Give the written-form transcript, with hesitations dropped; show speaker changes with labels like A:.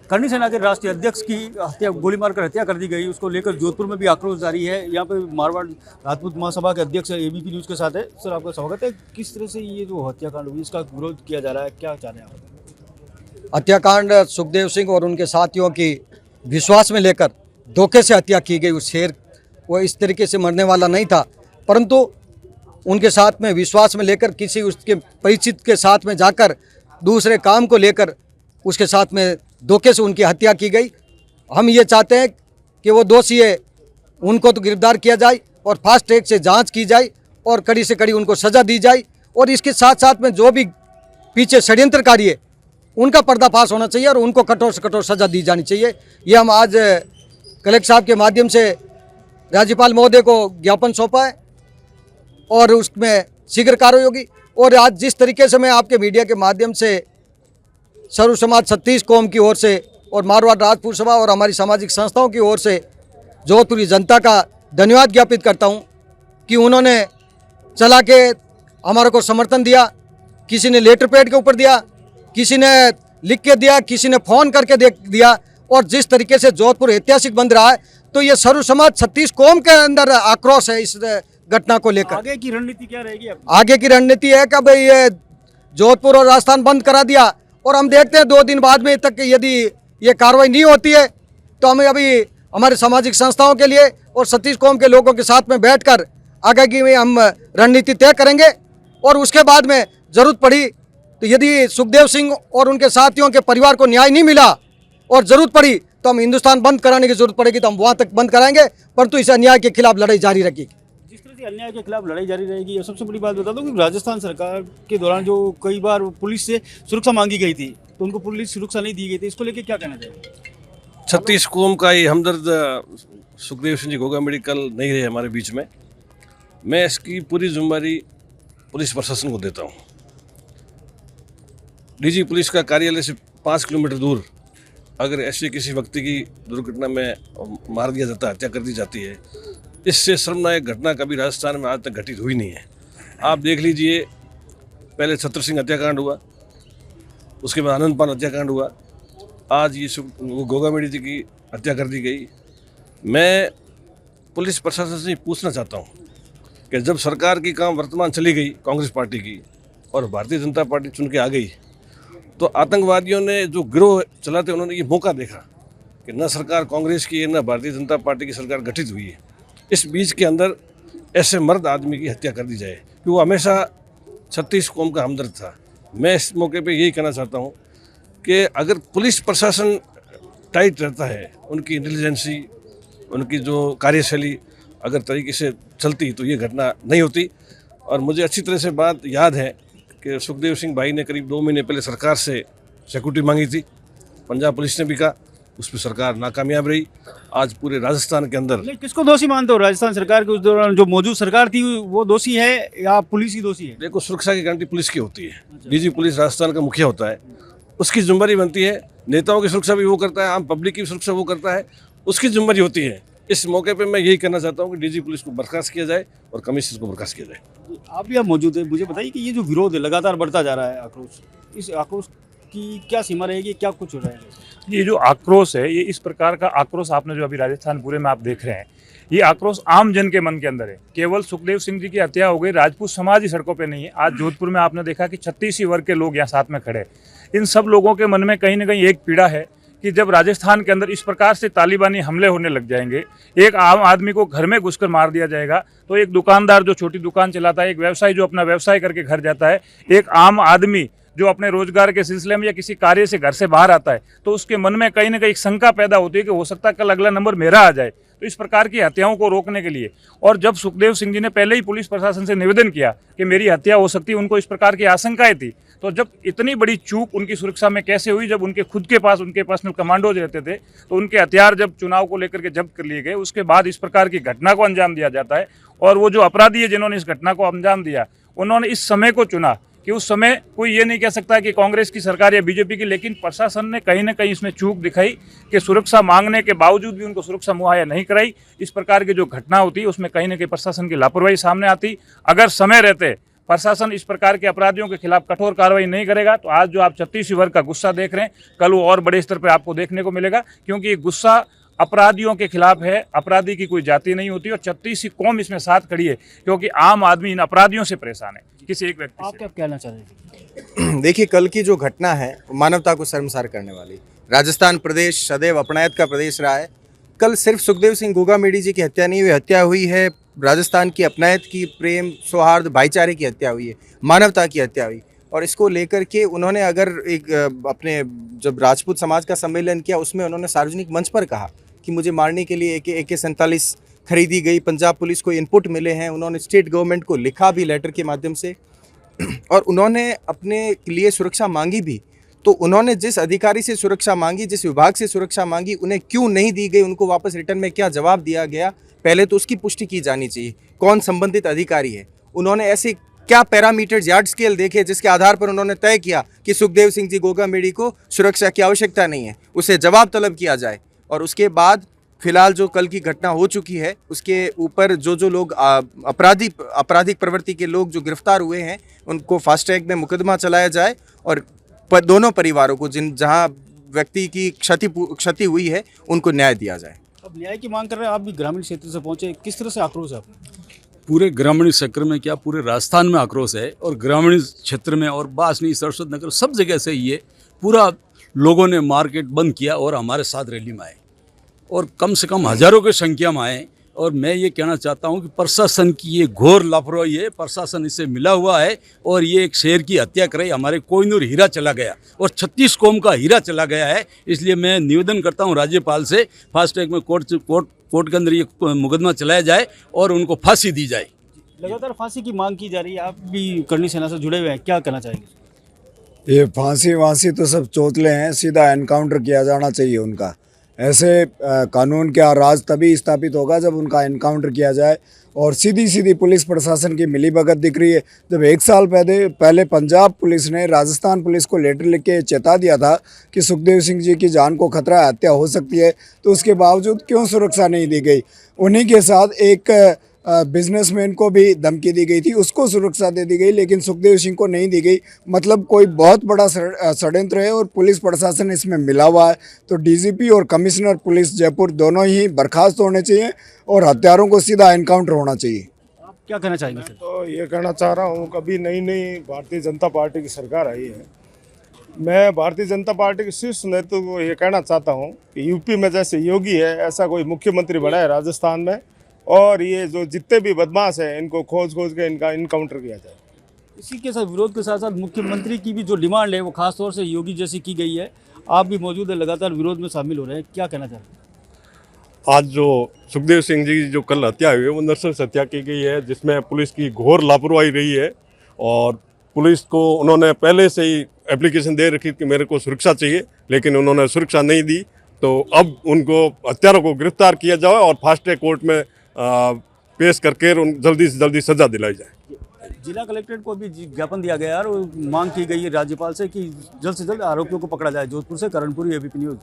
A: करणी सेना के राष्ट्रीय अध्यक्ष की हत्या, गोली मारकर हत्या कर दी गई, उसको लेकर जोधपुर में भी आक्रोश जारी है। यहाँ पे मारवाड़ राजपूत महासभा के अध्यक्ष एबीपी न्यूज़ के साथ है। सर, आपका स्वागत है। किस तरह से ये जो हत्याकांड हुई इसका विरोध किया जा रहा है, क्या चाह रहे हैं आप?
B: हत्याकांड सुखदेव सिंह और उनके साथियों की विश्वास में लेकर धोखे से हत्या की गई। उस शेर वो इस तरीके से मरने वाला नहीं था, परंतु उनके साथ में विश्वास में लेकर किसी उसके परिचित के साथ में जाकर दूसरे काम को लेकर उसके साथ में धोखे से उनकी हत्या की गई। हम ये चाहते हैं कि वो दोषी है उनको तो गिरफ्तार किया जाए और फास्ट ट्रैक से जांच की जाए और कड़ी से कड़ी उनको सज़ा दी जाए, और इसके साथ साथ में जो भी पीछे षड्यंत्रकारी है उनका पर्दाफाश होना चाहिए और उनको कठोर से कठोर सज़ा दी जानी चाहिए। ये हम आज कलेक्टर साहब के माध्यम से राज्यपाल महोदय को ज्ञापन सौंपा है और उसमें शीघ्र कार्रवाई होगी। और आज जिस तरीके से मैं आपके मीडिया के माध्यम से सर्व समाज 36 कौम की ओर से और मारवाड़ राजपूत सभा और हमारी सामाजिक संस्थाओं की ओर से जोधपुरी जनता का धन्यवाद ज्ञापित करता हूं कि उन्होंने चला के हमारे को समर्थन दिया। किसी ने लेटर पैड के ऊपर दिया, किसी ने लिख के दिया, किसी ने फ़ोन करके दिया। और जिस तरीके से जोधपुर ऐतिहासिक बन रहा है, तो ये सर्व समाज 36 कौम के अंदर आक्रोश है इस घटना को लेकर।
A: आगे की रणनीति क्या रहेगी?
B: आगे की रणनीति है कि भाई ये जोधपुर और राजस्थान बंद करा दिया और हम देखते हैं 2 दिन बाद में तक यदि ये कार्रवाई नहीं होती है तो हमें अभी हमारे सामाजिक संस्थाओं के लिए और 36 कौम के लोगों के साथ में बैठकर आगे की में हम रणनीति तय करेंगे। और उसके बाद में ज़रूरत पड़ी तो यदि सुखदेव सिंह और उनके साथियों के परिवार को न्याय नहीं मिला और ज़रूरत पड़ी तो हम हिंदुस्तान बंद कराने की ज़रूरत पड़ेगी तो हम वहाँ तक बंद कराएंगे, परंतु इस अन्याय के खिलाफ लड़ाई जारी रखेगी।
A: जिस तरह से अन्याय के खिलाफ लड़ाई जारी रहेगी, और सबसे बड़ी बात बता दूं कि राजस्थान सरकार के दौरान जो कई बार पुलिस से सुरक्षा मांगी गई थी तो उनको पुलिस सुरक्षा नहीं दी गई थी, इसको लेकर क्या कहना चाहिए?
C: 36 कौम का ये हमदर्द सुखदेव सिंह जी गोगा मेडिकल नहीं रहे हमारे बीच में। मैं इसकी पूरी जिम्मेदारी पुलिस प्रशासन को देता हूँ। डीजी पुलिस का कार्यालय से 5 किलोमीटर दूर अगर ऐसे किसी व्यक्ति की दुर्घटना में मार दिया जाता है, हत्या कर दी जाती है, इससे शर्मनाक घटना कभी राजस्थान में आज तक घटित हुई नहीं है। आप देख लीजिए, पहले छत्र सिंह हत्याकांड हुआ, उसके बाद आनंद पान हत्याकांड हुआ, आज ये गोगा मेडी जी की हत्या कर दी गई। मैं पुलिस प्रशासन से पूछना चाहता हूँ कि जब सरकार की काम वर्तमान चली गई कांग्रेस पार्टी की और भारतीय जनता पार्टी चुन के आ गई, तो आतंकवादियों ने जो गिरोह चलाते उन्होंने ये मौका देखा कि न सरकार कांग्रेस की है न भारतीय जनता पार्टी की सरकार गठित हुई है, इस बीच के अंदर ऐसे मर्द आदमी की हत्या कर दी जाए कि वो हमेशा 36 कौम का हमदर्द था। मैं इस मौके पे यही कहना चाहता हूँ कि अगर पुलिस प्रशासन टाइट रहता है, उनकी इंटेलिजेंसी, उनकी जो कार्यशैली अगर तरीके से चलती तो ये घटना नहीं होती। और मुझे अच्छी तरह से बात याद है कि सुखदेव सिंह भाई ने करीब 2 महीने पहले सरकार से सिक्योरिटी मांगी थी, पंजाब पुलिस ने भी कहा, उस पर सरकार नाकामयाब रही। आज पूरे राजस्थान के अंदर
A: किसको दोषी मानते हो? राजस्थान सरकार के उस दौरान जो मौजूद सरकार थी वो दोषी है या पुलिस ही दोषी है?
C: देखो, सुरक्षा की गारंटी पुलिस की होती है। डीजी पुलिस राजस्थान का मुखिया होता है, उसकी जिम्मेदारी बनती है। नेताओं की सुरक्षा भी वो करता है, आम पब्लिक की सुरक्षा वो करता है, उसकी जिम्मेदारी होती है। इस मौके पे मैं यही कहना चाहता हूँ कि डीजी पुलिस को बर्खास्त किया जाए और कमिश्नर को बर्खास्त किया जाए।
A: आप भी आप मौजूद है, मुझे बताइए कि ये जो विरोध है लगातार बढ़ता जा रहा है, आक्रोश, इस आक्रोश की क्या सीमा रहेगी, क्या कुछ हो रहा है?
D: ये जो आक्रोश है, ये इस प्रकार का आक्रोश आपने जो अभी राजस्थान पूरे में आप देख रहे हैं, ये आक्रोश आम जन के मन के अंदर है। केवल सुखदेव सिंह जी की हत्या हो गई, राजपूत समाज ही सड़कों पे नहीं है। आज जोधपुर में आपने देखा कि 36 वर्ग के लोग यहाँ साथ में खड़े। इन सब लोगों के मन में कहीं ना कहीं एक पीड़ा है कि जब राजस्थान के अंदर इस प्रकार से तालिबानी हमले होने लग जाएंगे, एक आम आदमी को घर में घुसकर मार दिया जाएगा, तो एक दुकानदार जो छोटी दुकान चलाता है, एक व्यवसायी जो अपना व्यवसाय करके घर जाता है, एक आम आदमी जो अपने रोजगार के सिलसिले में या किसी कार्य से घर से बाहर आता है, तो उसके मन में कहीं ना कहीं शंका पैदा होती है कि हो सकता है कल अगला नंबर मेरा आ जाए। तो इस प्रकार की हत्याओं को रोकने के लिए, और जब सुखदेव सिंह जी ने पहले ही पुलिस प्रशासन से निवेदन किया कि मेरी हत्या हो सकती है, उनको इस प्रकार की आशंकाएं थी, तो जब इतनी बड़ी चूक उनकी सुरक्षा में कैसे हुई, जब उनके खुद के पास उनके पर्सनल कमांडोज रहते थे, तो उनके हथियार जब चुनाव को लेकर के जब्त कर लिए गए, उसके बाद इस प्रकार की घटना को अंजाम दिया जाता है। और वो जो अपराधी है जिन्होंने इस घटना को अंजाम दिया, उन्होंने इस समय को चुना कि उस समय कोई ये नहीं कह सकता कि कांग्रेस की सरकार या बीजेपी की, लेकिन प्रशासन ने कहीं ना कहीं इसमें चूक दिखाई कि सुरक्षा मांगने के बावजूद भी उनको सुरक्षा मुहैया नहीं कराई। इस प्रकार की जो घटना होती है उसमें कहीं ना कहीं प्रशासन की लापरवाही सामने आती। अगर समय रहते प्रशासन इस प्रकार के अपराधियों के खिलाफ कठोर कार्रवाई नहीं करेगा तो आज जो आप 36 वर्ग का गुस्सा देख रहे हैं, कल वो और बड़े स्तर पर आपको देखने को मिलेगा, क्योंकि ये गुस्सा अपराधियों के खिलाफ है। अपराधी की कोई जाति नहीं होती और 36 कौम इसमें साथ खड़ी है, क्योंकि आम आदमी इन अपराधियों से परेशान है, किसी एक व्यक्ति
A: आप
D: से।
A: क्या कहना चाह रहे हैं?
E: देखिए, कल की जो घटना है मानवता को शर्मसार करने वाली। राजस्थान प्रदेश सदैव अपनायत का प्रदेश रहा है। कल सिर्फ सुखदेव सिंह गोगामेडी जी की हत्या नहीं हुई, हत्या हुई है राजस्थान की अपनायत की, प्रेम सौहार्द भाईचारे की हत्या हुई है, मानवता की हत्या हुई। और इसको लेकर के उन्होंने अगर एक अपने जब राजपूत समाज का सम्मेलन किया उसमें उन्होंने सार्वजनिक मंच पर कहा कि मुझे मारने के लिए AK-47 खरीदी गई, पंजाब पुलिस को इनपुट मिले हैं। उन्होंने स्टेट गवर्नमेंट को लिखा भी लेटर के माध्यम से, और उन्होंने अपने लिए सुरक्षा मांगी भी। तो उन्होंने जिस अधिकारी से सुरक्षा मांगी, जिस विभाग से सुरक्षा मांगी, उन्हें क्यों नहीं दी गई, उनको वापस रिटर्न में क्या जवाब दिया गया, पहले तो उसकी पुष्टि की जानी चाहिए। कौन संबंधित अधिकारी है, उन्होंने ऐसे क्या पैरामीटर्स यार्ड स्केल देखे जिसके आधार पर उन्होंने तय किया कि सुखदेव सिंह जी गोगामेडी को सुरक्षा की आवश्यकता नहीं है, उसे जवाब तलब किया जाए। और उसके बाद फिलहाल जो कल की घटना हो चुकी है उसके ऊपर जो लोग आपराधिक प्रवृत्ति के लोग जो गिरफ्तार हुए हैं उनको फास्ट ट्रैक में मुकदमा चलाया जाए, और दोनों परिवारों को जहां व्यक्ति की क्षति हुई है उनको न्याय दिया जाए।
A: अब न्याय की मांग कर रहे हैं, आप भी ग्रामीण क्षेत्र से पहुंचे, किस तरह से आक्रोश है आपका?
F: पूरे ग्रामीण क्षेत्र में क्या पूरे राजस्थान में आक्रोश है, और ग्रामीण क्षेत्र में और बासनी सरस्वत नगर सब जगह से ये पूरा लोगों ने मार्केट बंद किया और हमारे साथ रैली में आए, और कम से कम हज़ारों की संख्या में आए। और मैं ये कहना चाहता हूँ कि प्रशासन की ये घोर लापरवाही है, प्रशासन इससे मिला हुआ है और ये एक शेर की हत्या कराई। हमारे कोहिनूर हीरा चला गया और 36 कौम का हीरा चला गया है। इसलिए मैं निवेदन करता हूँ राज्यपाल से, फास्ट ट्रैक में कोर्ट के अंदर ये मुकदमा चलाया जाए और उनको फांसी दी जाए।
A: लगातार फांसी की मांग की जा रही है, आप भी करनी सेना से जुड़े हुए हैं, क्या कहना चाहेंगे?
G: ये फांसी तो सब चोचले हैं, सीधा एनकाउंटर किया जाना चाहिए उनका। ऐसे कानून का राज तभी स्थापित होगा जब उनका एनकाउंटर किया जाए। और सीधी पुलिस प्रशासन की मिलीभगत दिख रही है। जब 1 साल पहले पंजाब पुलिस ने राजस्थान पुलिस को लेटर लिख के चेता दिया था कि सुखदेव सिंह जी की जान को खतरा है, हत्या हो सकती है, तो उसके बावजूद क्यों सुरक्षा नहीं दी गई? उन्हीं के साथ एक बिजनेसमैन को भी धमकी दी गई थी, उसको सुरक्षा दे दी गई, लेकिन सुखदेव सिंह को नहीं दी गई। मतलब कोई बहुत बड़ा षड्यंत्र है और पुलिस प्रशासन इसमें मिला हुआ है। तो DGP और कमिश्नर पुलिस जयपुर दोनों ही बर्खास्त होने चाहिए और हत्यारों को सीधा एनकाउंटर होना चाहिए।
A: आप क्या कहना चाहेंगे सर?
H: तो ये कहना चाह रहा हूँ, कभी नई भारतीय जनता पार्टी की सरकार आई है। मैं भारतीय जनता पार्टी के शीर्ष नेतृत्व को ये कहना चाहता हूँ कि यूपी में जैसे योगी है ऐसा कोई मुख्यमंत्री बना है राजस्थान में, और ये जो जितने भी बदमाश हैं इनको खोज के इनका इनकाउंटर किया जाए।
A: इसी के साथ विरोध के साथ साथ मुख्यमंत्री की भी जो डिमांड है वो खास तौर से योगी जैसी की गई है। आप भी मौजूद है, लगातार विरोध में शामिल हो रहे हैं, क्या कहना चाहते हैं?
I: आज जो सुखदेव सिंह जी की जो कल हत्या हुई है वो नृशंस हत्या की गई है, जिसमें पुलिस की घोर लापरवाही रही है। और पुलिस को उन्होंने पहले से ही एप्लीकेशन दे रखी कि मेरे को सुरक्षा चाहिए, लेकिन उन्होंने सुरक्षा नहीं दी। तो अब उनको हत्यारों को गिरफ्तार किया जाए और फास्ट ट्रैक कोर्ट में पेश करके जल्दी से जल्दी सजा दिलाई जाए।
A: जिला कलेक्ट्रेट को भी ज्ञापन दिया गया और मांग की गई है राज्यपाल से कि जल्द से जल्द आरोपियों को पकड़ा जाए। जोधपुर से करणपुरी, ABP न्यूज़।